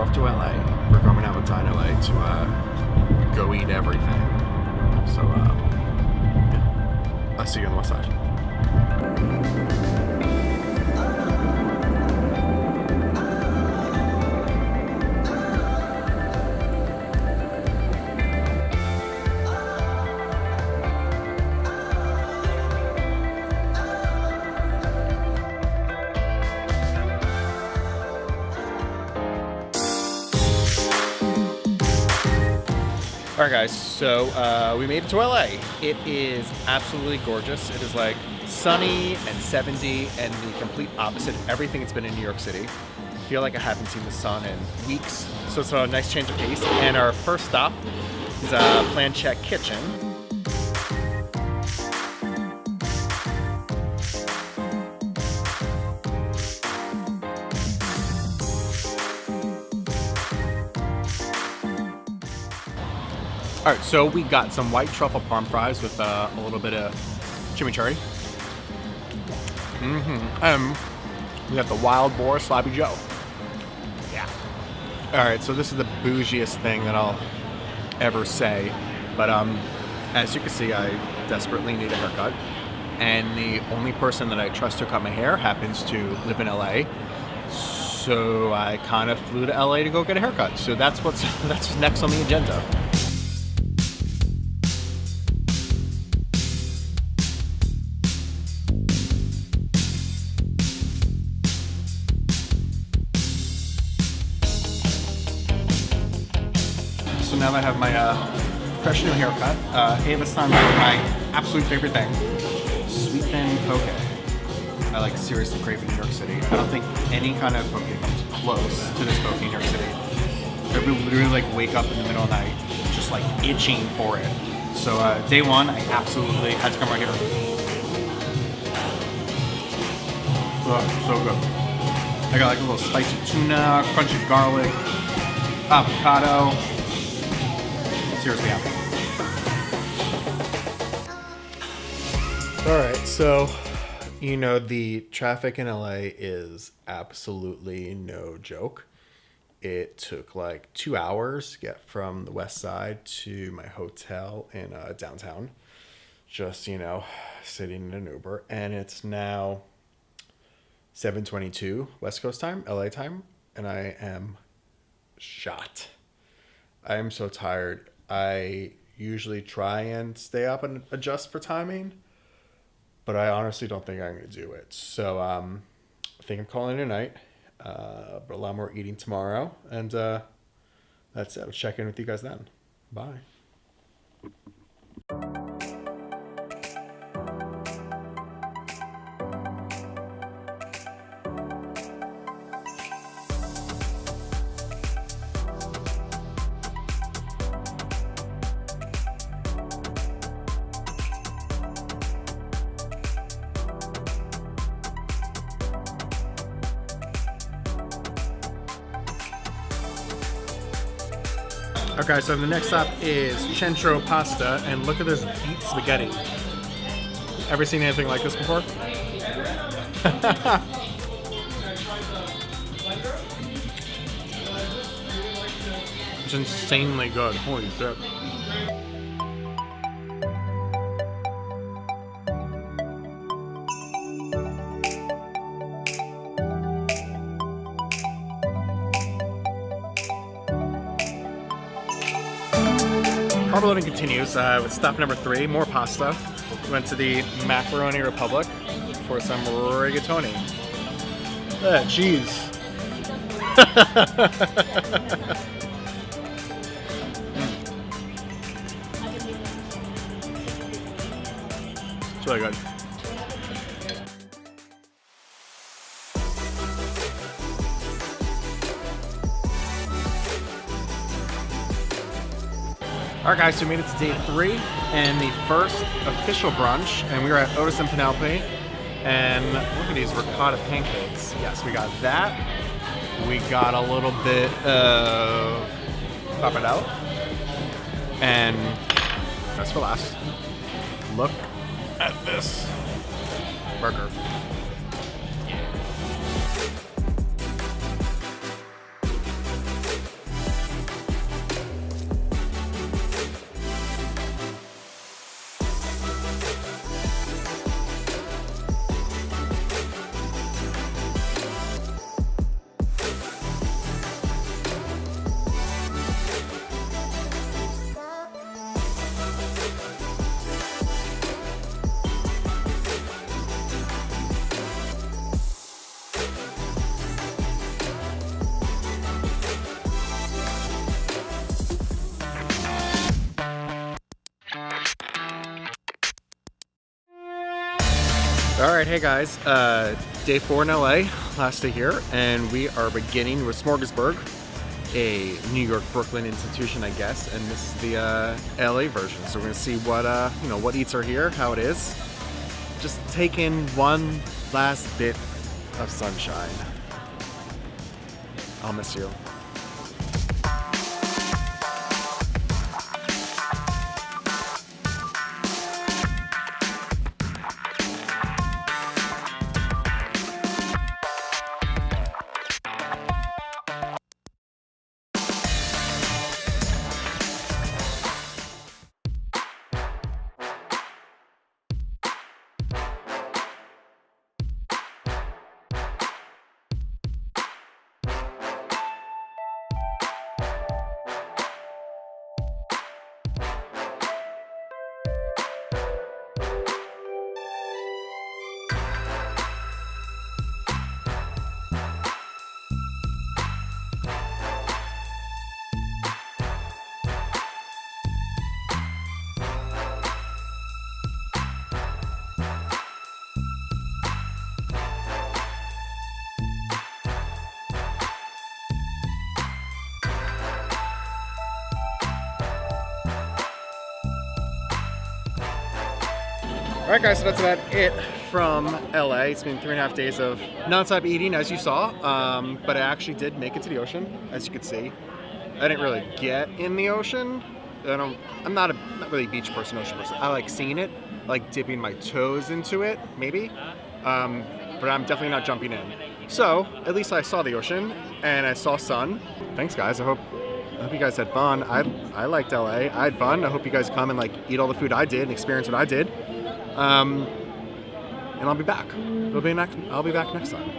drove to LA. We're coming out with Dine LA to go eat everything. So, yeah. I'll see you on the west side. Alright guys, so we made it to LA. It is absolutely gorgeous. It is like sunny and 70 and the complete opposite of everything it's been in New York City. I feel like I haven't seen the sun in weeks, so it's a nice change of pace. And our first stop is Plan Check Kitchen. All right, so we got some white truffle parm fries with a little bit of chimichurri. We got the wild boar sloppy joe. Yeah. All right, so this is the bougiest thing that I'll ever say, but as you can see, I desperately need a haircut, and the only person that I trust to cut my hair happens to live in LA. So I kind of flew to LA to go get a haircut. So that's what's next on the agenda. So now I have my fresh new haircut. Ava's time for my absolute favorite thing, sweet thin poke. I like seriously crave in New York City. I don't think any kind of poke comes close to this poke in New York City. I literally like wake up in the middle of the night just like itching for it. So day one, I absolutely had to come right here. Oh, so good. I got like a little spicy tuna, crunchy garlic, avocado. Seriously happy. All right, so you know the traffic in LA is absolutely no joke. It took like 2 hours to get from the west side to my hotel in downtown. Just, you know, sitting in an Uber, and it's now 7:22 West Coast time, LA time, and I am shot. I am so tired. I usually try and stay up and adjust for timing, but I honestly don't think I'm going to do it. So I think I'm calling it a night, but a lot more eating tomorrow, and that's it. I'll check in with you guys then. Bye. Okay, so the next stop is Centro Pasta, and look at this beet spaghetti. Ever seen anything like this before? It's insanely good. Holy shit. Carb loading continues with stop number 3, more pasta. We went to the Macaroni Republic for some rigatoni. Cheese. It's really good. Alright guys, so we made it to day 3 and the first official brunch, and we were at Otis and Penelope, and look at these ricotta pancakes. Yes, we got that. We got a little bit of pappardelle, and that's for last. Look at this burger. All right, hey guys, day 4 in LA, last day here, and we are beginning with Smorgasburg, a New York, Brooklyn institution, I guess, and this is the LA version. So we're gonna see what what eats are here, how it is. Just take in one last bit of sunshine. I'll miss you. Alright guys, so that's about it from LA. It's been 3.5 days of non-stop eating, as you saw, but I actually did make it to the ocean, as you could see. I didn't really get in the ocean. I'm not really a beach person, ocean person. I like seeing it, I like dipping my toes into it, maybe, but I'm definitely not jumping in. So, at least I saw the ocean, and I saw sun. Thanks guys, I hope you guys had fun. I liked LA, I had fun. I hope you guys come and like eat all the food I did and experience what I did. And I'll be back. I'll be back next time.